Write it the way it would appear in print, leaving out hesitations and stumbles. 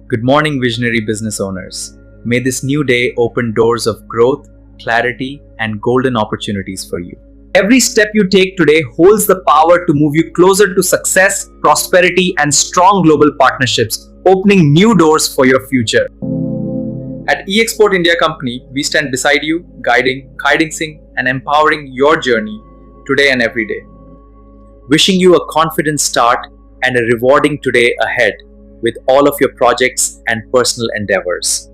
Good morning, visionary business owners. May this new day open doors of growth, clarity, and golden opportunities for you. Every step you take today holds the power to move you closer to success, prosperity, and strong global partnerships, opening new doors for your future. At EExport India Company, we stand beside you, guiding, and empowering your journey today and every day. Wishing you a confident start and a rewarding today ahead with all of your projects and personal endeavors.